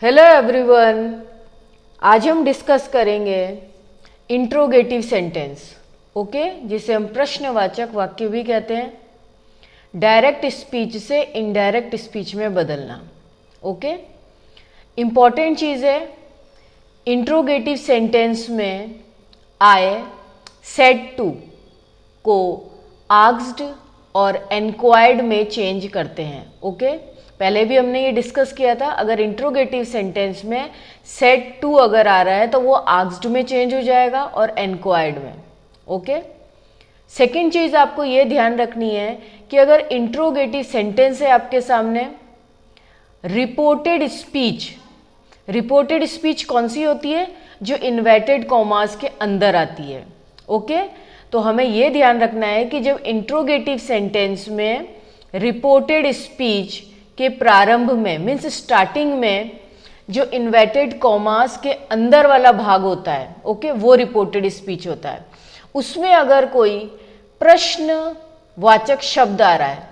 Hello everyone. आज हम discuss करेंगे इंट्रोगेटिव सेंटेंस, ओके, जिसे हम प्रश्नवाचक वाक्य भी कहते हैं। डायरेक्ट स्पीच से इनडायरेक्ट स्पीच में बदलना, ओके। इम्पॉर्टेंट चीज़ है, इंट्रोगेटिव सेंटेंस में आई, सेड टू को आस्क्ड और एनक्वायर्ड में चेंज करते हैं, ओके। पहले भी हमने ये डिस्कस किया था, अगर इंट्रोगेटिव सेंटेंस में सेड टू अगर आ रहा है तो वो आस्क्ड में चेंज हो जाएगा और एनक्वायर्ड में, ओके। सेकेंड चीज़ आपको ये ध्यान रखनी है कि अगर इंट्रोगेटिव सेंटेंस है आपके सामने, रिपोर्टेड स्पीच कौन सी होती है? जो इन्वर्टेड कॉमास के अंदर आती है, ओके। तो हमें यह ध्यान रखना है कि जब इंट्रोगेटिव सेंटेंस में रिपोर्टेड स्पीच के प्रारंभ में, मीन्स स्टार्टिंग में, जो इन्वर्टेड कॉमास के अंदर वाला भाग होता है, ओके, वो रिपोर्टेड स्पीच होता है। उसमें अगर कोई प्रश्नवाचक शब्द आ रहा है,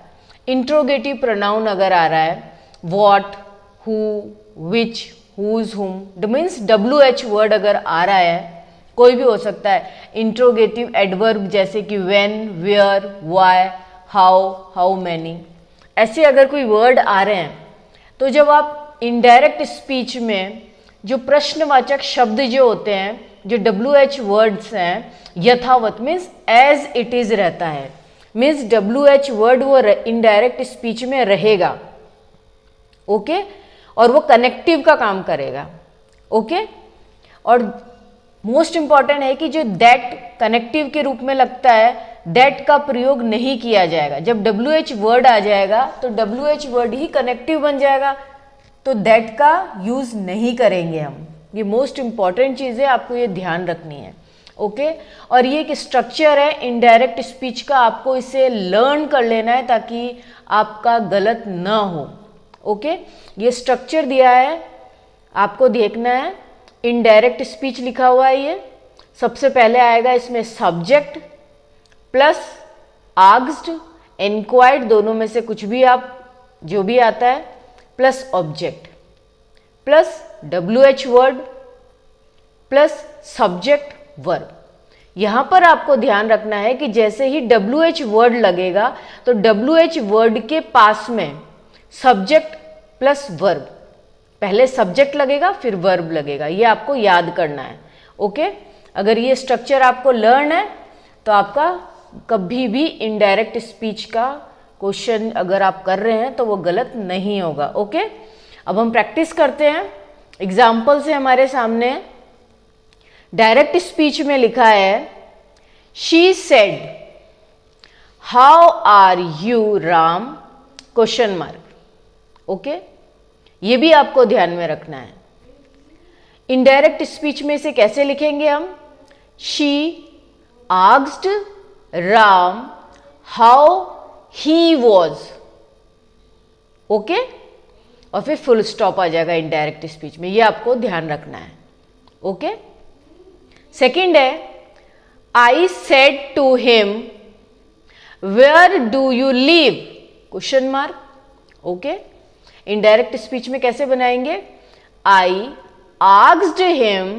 इंट्रोगेटिव प्रोनाउन अगर आ रहा है, व्हाट, हु, विच, हुज, हुम, मीन्स WH वर्ड अगर आ रहा है, कोई भी हो सकता है, इंट्रोगेटिव एडवर्ब जैसे कि when, where, why, how many, ऐसे अगर कोई वर्ड आ रहे हैं, तो जब आप इनडायरेक्ट स्पीच में जो प्रश्नवाचक शब्द जो होते हैं, जो WH वर्ड्स हैं, यथावत मीन्स एज इट इज रहता है, मीन्स WH वर्ड वो इनडायरेक्ट स्पीच में रहेगा, ओके, और वो कनेक्टिव का काम करेगा, ओके। और मोस्ट इंपॉर्टेंट है कि जो दैट कनेक्टिव के रूप में लगता है, दैट का प्रयोग नहीं किया जाएगा। जब WH वर्ड आ जाएगा तो WH वर्ड ही कनेक्टिव बन जाएगा, तो दैट का यूज नहीं करेंगे हम। ये मोस्ट इंपॉर्टेंट चीज़ है, आपको ये ध्यान रखनी है, ओके। और ये एक स्ट्रक्चर है इनडायरेक्ट स्पीच का, आपको इसे लर्न कर लेना है ताकि आपका गलत ना हो, ओके। ये स्ट्रक्चर दिया है, आपको देखना है। इनडायरेक्ट स्पीच लिखा हुआ है, ये सबसे पहले आएगा इसमें सब्जेक्ट प्लस आस्क्ड, एनक्वायर्ड, दोनों में से कुछ भी आप जो भी आता है, plus object plus WH word plus subject verb. यहां पर आपको ध्यान रखना है कि जैसे ही WH वर्ड लगेगा तो WH वर्ड के पास में सब्जेक्ट प्लस वर्ब, पहले सब्जेक्ट लगेगा फिर वर्ब लगेगा, ये आपको याद करना है, ओके। अगर ये स्ट्रक्चर आपको लर्न है तो आपका कभी भी इनडायरेक्ट स्पीच का क्वेश्चन अगर आप कर रहे हैं तो वो गलत नहीं होगा, ओके। अब हम प्रैक्टिस करते हैं। एग्जाम्पल से हमारे सामने डायरेक्ट स्पीच में लिखा है, she said how are you Ram, question mark, okay. ये भी आपको ध्यान में रखना है। इनडायरेक्ट स्पीच में इसे कैसे लिखेंगे हम? She asked Ram how he was, okay, और फिर फुल स्टॉप आ जाएगा इनडायरेक्ट स्पीच में, ये आपको ध्यान रखना है, ओके। सेकंड है, I said to him where do you live, question mark, okay. Indirect speech में कैसे बनाएंगे? I asked him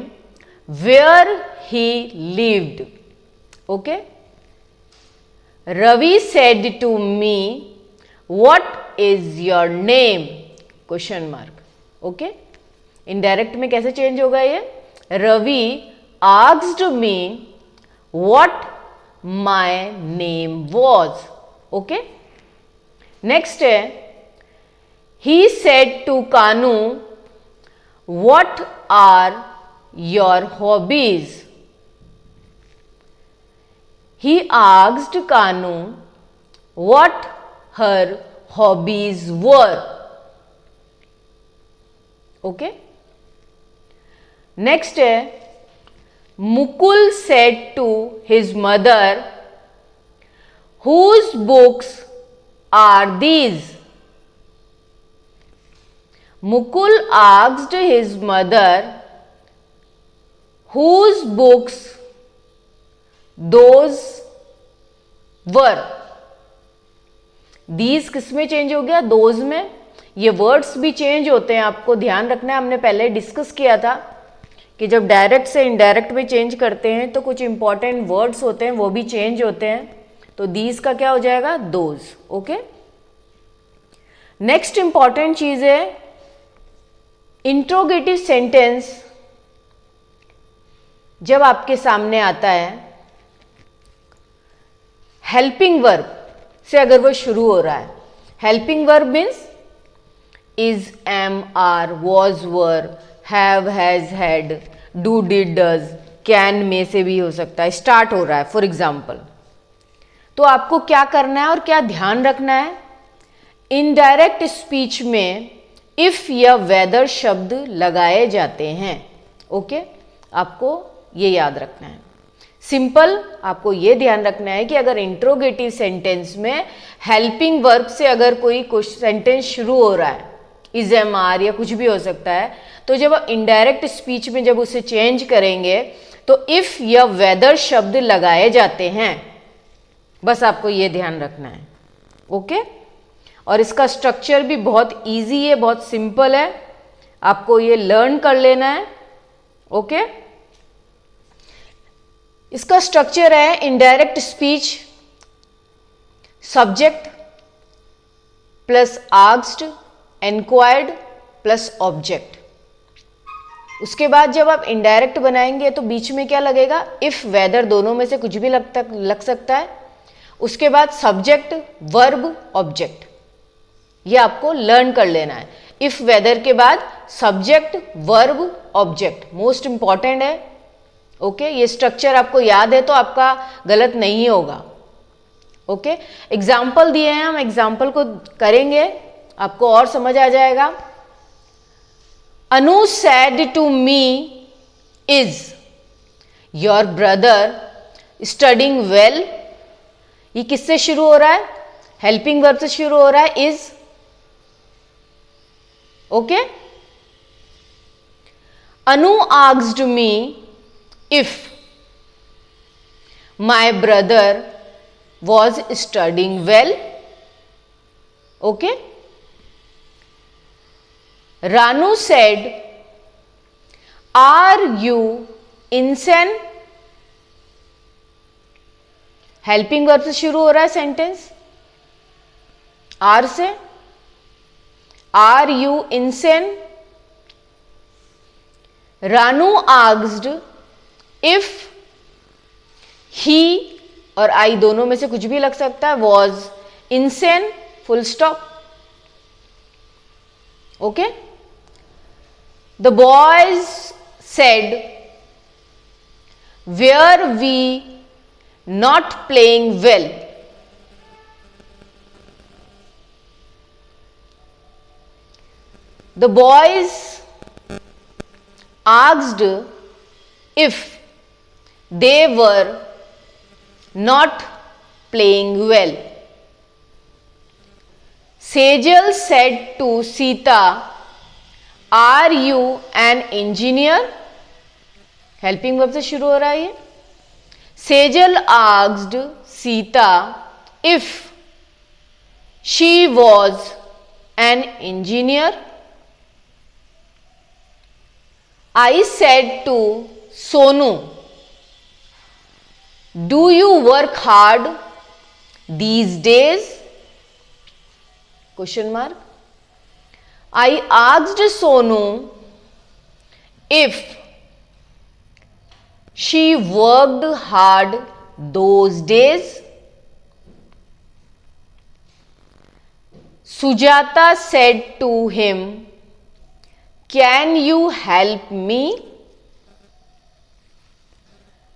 where he lived, okay. Ravi said to me what is your name, question mark, okay. Indirect में कैसे change होगा ये? Ravi asked me what my name was, okay. Next है, he said to Kanu, what are your hobbies? He asked Kanu what her hobbies were, okay. Next है, Mukul said to his mother, whose books are these? Mukul asked his mother, whose books those were? These किस में change हो गया? those में। ये words भी change होते हैं, आपको ध्यान रखना है। हमने पहले डिस्कस किया था कि जब डायरेक्ट से इनडायरेक्ट में चेंज करते हैं तो कुछ इंपॉर्टेंट वर्ड्स होते हैं वो भी चेंज होते हैं। तो दीज का क्या हो जाएगा, दोज। ओके, नेक्स्ट इंपॉर्टेंट चीज है इंट्रोगेटिव सेंटेंस। जब आपके सामने आता है हेल्पिंग वर्ब से अगर वो शुरू हो रहा है, helping verb means is, am, are, was, were, have, has, had, do, did, does, can, may से भी हो सकता है, स्टार्ट हो रहा है फॉर एग्जाम्पल। तो आपको क्या करना है और क्या ध्यान रखना है, इनडायरेक्ट स्पीच में इफ या वेदर शब्द लगाए जाते हैं। ओके, आपको ये याद रखना है। सिंपल आपको ये ध्यान रखना है कि अगर इंट्रोगेटिव सेंटेंस में हेल्पिंग वर्ब से अगर कोई सेंटेंस शुरू हो रहा है, इज, एम, आर या कुछ भी हो सकता है, तो जब आप इनडायरेक्ट स्पीच में जब उसे चेंज करेंगे तो इफ या वेदर शब्द लगाए जाते हैं। बस आपको ये ध्यान रखना है। ओके, और इसका स्ट्रक्चर भी बहुत इजी है, बहुत सिंपल है, आपको ये लर्न कर लेना है। ओके, इसका स्ट्रक्चर है indirect speech, subject plus asked, enquired plus object. उसके बाद जब आप इनडायरेक्ट बनाएंगे तो बीच में क्या लगेगा, इफ, वेदर, दोनों में से कुछ भी लग सकता है। उसके बाद सब्जेक्ट, वर्ब, ऑब्जेक्ट, ये आपको लर्न कर लेना है। इफ, वेदर के बाद subject, verb, object, most important है। ओके, ये स्ट्रक्चर आपको याद है तो आपका गलत नहीं होगा। ओके, एग्जाम्पल दिए हैं, हम एग्जाम्पल को करेंगे, आपको और समझ आ जाएगा। Anu said to me is your brother studying well. ये किससे शुरू हो रहा है, हेल्पिंग वर्ब से शुरू हो रहा है, is. Okay, Anu asked me if my brother was studying well. Okay, Ranu said are you insane. Helping verb से शुरू हो रहा है सेंटेंस, आर से। Are you insane. Ranu asked if he और आई दोनों में से कुछ भी लग सकता है, was insane, full stop. Okay, the boys said were we not playing well. The boys asked if they were not playing well. Sejal said to Sita, "Are you an engineer?" Helping verb से शुरू हो रहा है ये। Sejal asked Sita if she was an engineer. I said to Sonu, do you work hard these days? Question mark. I asked Sonu if she worked hard those days. Sujata said to him, can you help me?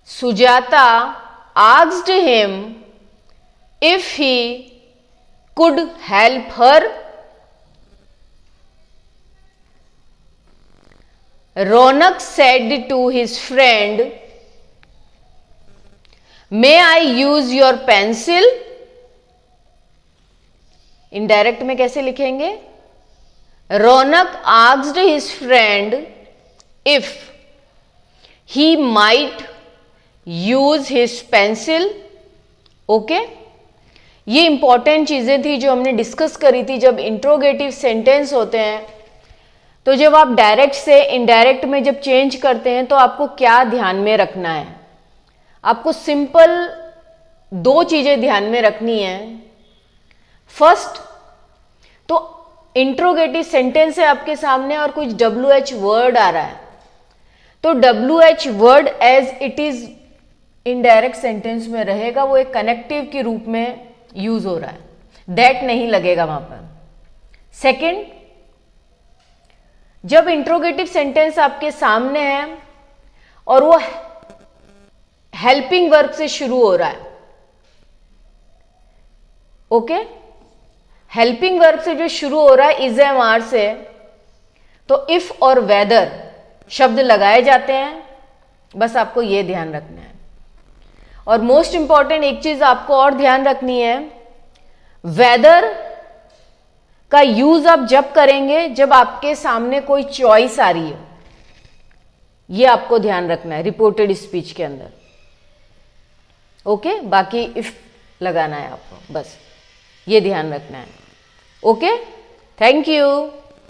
Sujata asked him if he could help her. Ronak said to his friend, may I use your pencil? Indirect में कैसे लिखेंगे? Ronak asked his friend if he might use his pencil. Okay, ये important चीज़ें थी जो हमने discuss करी थी। जब इंट्रोगेटिव सेंटेंस होते हैं तो जब आप डायरेक्ट से इनडायरेक्ट में जब चेंज करते हैं तो आपको क्या ध्यान में रखना है। आपको सिंपल 2 चीज़ें ध्यान में रखनी है। फर्स्ट तो इंट्रोगेटिव सेंटेंस है आपके सामने और कुछ WH वर्ड आ रहा है, तो WH word as it is indirect sentence में रहेगा, वो एक कनेक्टिव के रूप में यूज हो रहा है, दैट नहीं लगेगा वहां पर। सेकंड, जब इंट्रोगेटिव सेंटेंस आपके सामने है और वो हेल्पिंग वर्ब से शुरू हो रहा है, ओके, हेल्पिंग वर्ब से जो शुरू हो रहा है इज एम आर से, तो इफ और वेदर शब्द लगाए जाते हैं। बस आपको ये ध्यान रखना है। और मोस्ट इंपॉर्टेंट एक चीज आपको और ध्यान रखनी है, वेदर का यूज आप जब करेंगे जब आपके सामने कोई चॉइस आ रही है, ये आपको ध्यान रखना है रिपोर्टेड स्पीच के अंदर, ओके। बाकी इफ लगाना है आपको, बस ये ध्यान रखना है, ओके। Thank you.